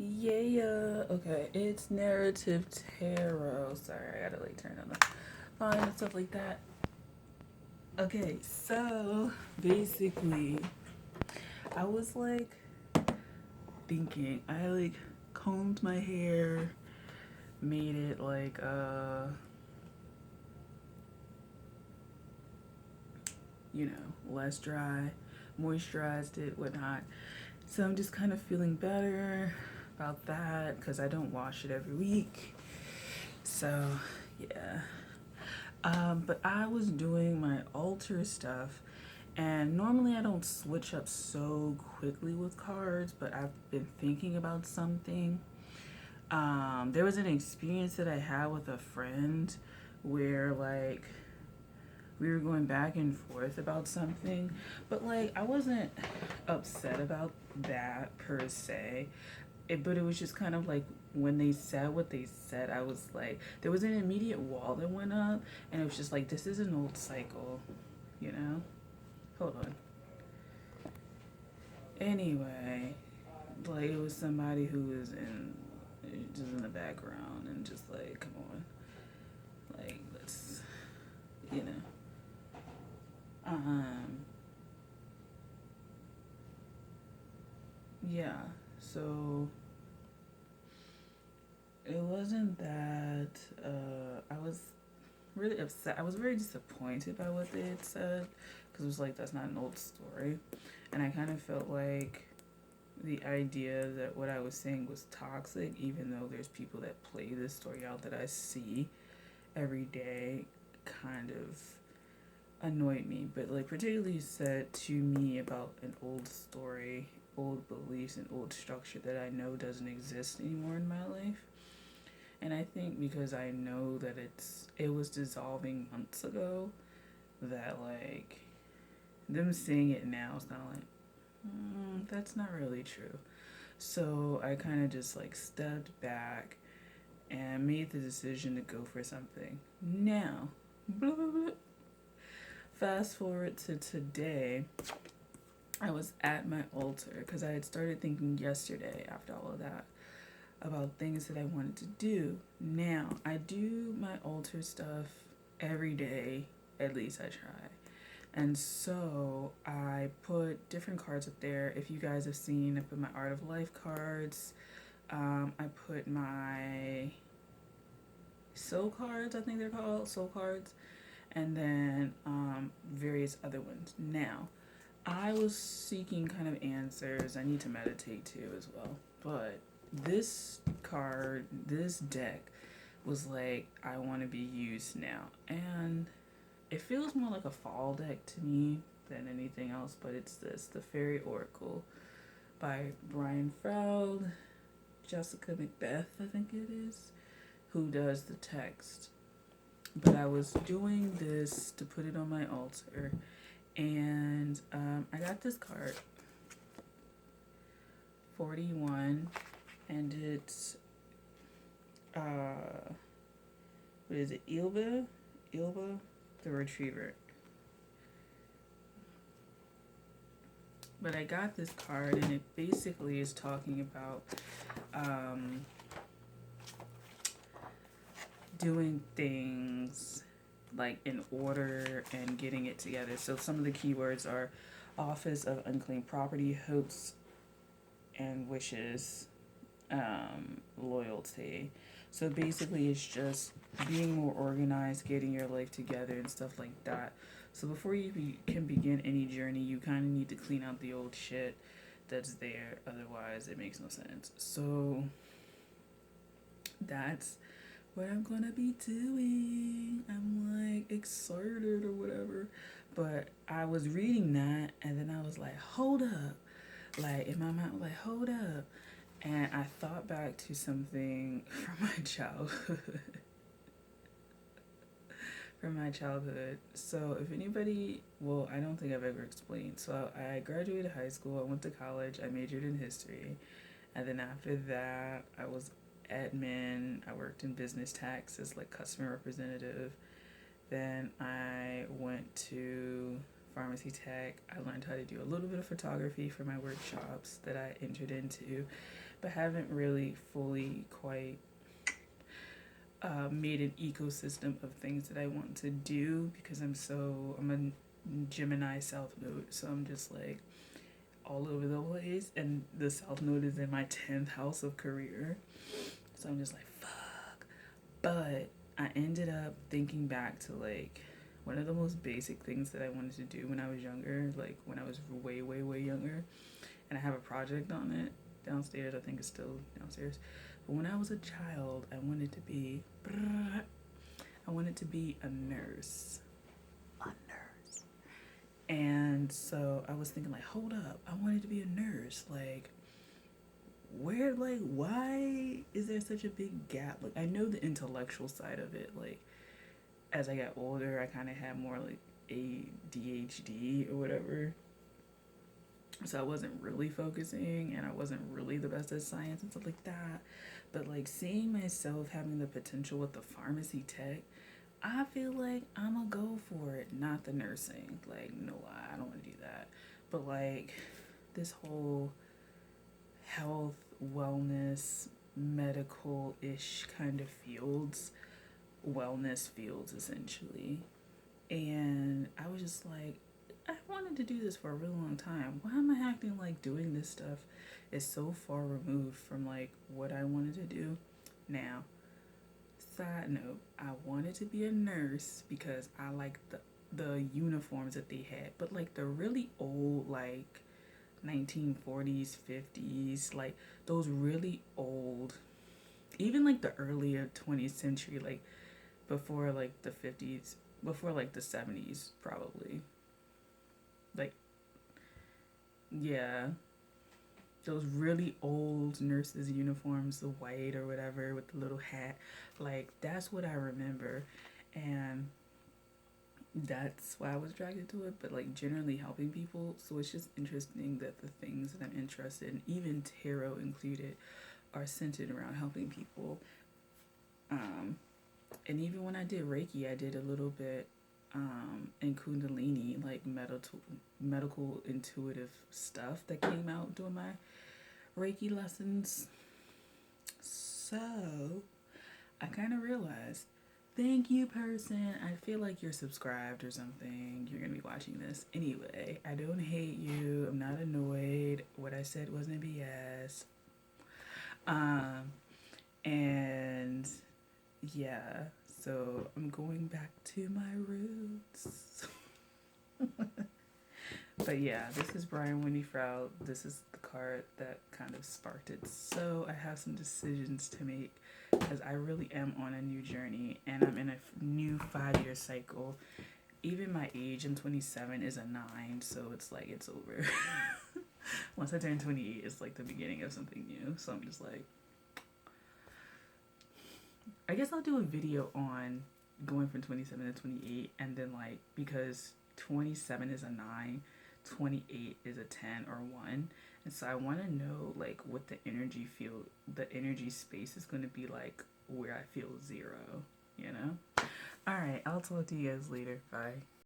Yeah, okay, it's narrative tarot. Sorry, I gotta like turn on the volume and stuff like that. Okay, so basically, I was like thinking, I like combed my hair, made it like, less dry, moisturized it, whatnot. So I'm just kind of feeling better about that because I don't wash it every week. So, yeah. But I was doing my altar stuff, and normally I don't switch up so quickly with cards, but I've been thinking about something. There was an experience that I had with a friend where, like, we were going back and forth about something, but like, I wasn't upset about that per se. But it was just kind of like when they said what they said, I was like, there was an immediate wall that went up, and it was just like, this is an old cycle, you know? Hold on. Anyway, like, it was somebody who was just in the background and just like, come on, like, let's, you know. Um, yeah, so it wasn't that, I was really upset. I was very disappointed by what they had said because it was like, that's not an old story. And I kind of felt like the idea that what I was saying was toxic, even though there's people that play this story out that I see every day, kind of annoyed me. But like, particularly said to me about an old story, old beliefs, and old structure that I know doesn't exist anymore in my life. And I think because I know that it was dissolving months ago, that like them saying it now is not like, that's not really true. So I kind of just like stepped back and made the decision to go for something. Now, blah, blah, blah. Fast forward to today, I was at my altar because I had started thinking yesterday after all of that about things that I wanted to do. Now, I do my altar stuff every day, at least I try. And so I put different cards up there. If you guys have seen, I put my Art of Life cards. I put my soul cards, I think they're called soul cards, and then various other ones. Now, I was seeking kind of answers. I need to meditate too as well. But this card, this deck was like, I want to be used now. And it feels more like a fall deck to me than anything else, but it's this, the Fairy Oracle by Brian Froud, Jessica Macbeth, I think it is, who does the text. But I was doing this to put it on my altar, and I got this card, 41, and it's, what is it, Ilba? Ilba, the Retriever. But I got this card, and it basically is talking about um, doing things like in order and getting it together. So some of the keywords are Office of Unclaimed Property, Hopes and Wishes, loyalty. So basically, it's just being more organized, getting your life together, and stuff like that. So before you can begin any journey, you kind of need to clean out the old shit that's there. Otherwise, it makes no sense. So that's what I'm gonna be doing. I'm like excited or whatever. But I was reading that, and then I was like, hold up. Like in my mind, like, hold up. And I thought back to something from my childhood. From my childhood. So if anybody, well, I don't think I've ever explained. So I graduated high school. I went to college. I majored in history, and then after that, I was admin. I worked in business tax as like customer representative. Then I went to pharmacy tech. I learned how to do a little bit of photography for my workshops that I entered into. but haven't really fully quite made an ecosystem of things that I want to do because I'm a Gemini South Node, so I'm just like all over the place, and the South Node is in my 10th house of career, so I'm just like fuck. But I ended up thinking back to like one of the most basic things that I wanted to do when I was younger, like when I was way, way, way younger, and I have a project on it downstairs. I think it's still downstairs. But when I was a child, I wanted to be a nurse. A nurse. And so I was thinking like, hold up, I wanted to be a nurse. Like why is there such a big gap? Like I know the intellectual side of it. Like as I got older, I kind of had more like ADHD or whatever. So I wasn't really focusing and I wasn't really the best at science and stuff like that. But like seeing myself having the potential with the pharmacy tech, I feel like I'm gonna go for it, not the nursing. Like, no, I don't wanna do that. But like this whole health, wellness, medical ish kind of fields, wellness fields essentially. And I was just like, I wanted to do this for a really long time. Why am I acting like doing this stuff is so far removed from like what I wanted to do? Now, side note, I wanted to be a nurse because I like the uniforms that they had, but like the really old like 1940s, 50s, like those really old, even like the earlier 20th century, like before like the 50s, before like the 70s probably. Like yeah, those really old nurses uniforms, the white or whatever with the little hat. Like that's what I remember. And that's why I was attracted to it, but like generally helping people. So it's just interesting that the things that I'm interested in, even tarot included, are centered around helping people. Um, and even when I did Reiki, I did a little bit in Kundalini, like medical intuitive stuff that came out during my Reiki lessons. So I kind of realized, thank you, person. I feel like you're subscribed or something. You're going to be watching this. Anyway, I don't hate you. I'm not annoyed. What I said wasn't BS. Um, and yeah, so I'm going back to my roots. But yeah, this is Brian Winnie Frau. This is the card that kind of sparked it. So I have some decisions to make because I really am on a new journey and I'm in a new 5-year cycle. Even my age, I'm 27, is a 9, so it's like it's over. Once I turn 28, it's like the beginning of something new. So I'm just like, I guess I'll do a video on going from 27 to 28, and then like because 27 is a 9, 28 is a 10 or 1, and so I want to know like what the energy space is going to be like where I feel 0, you know. All right, I'll talk to you guys later. Bye.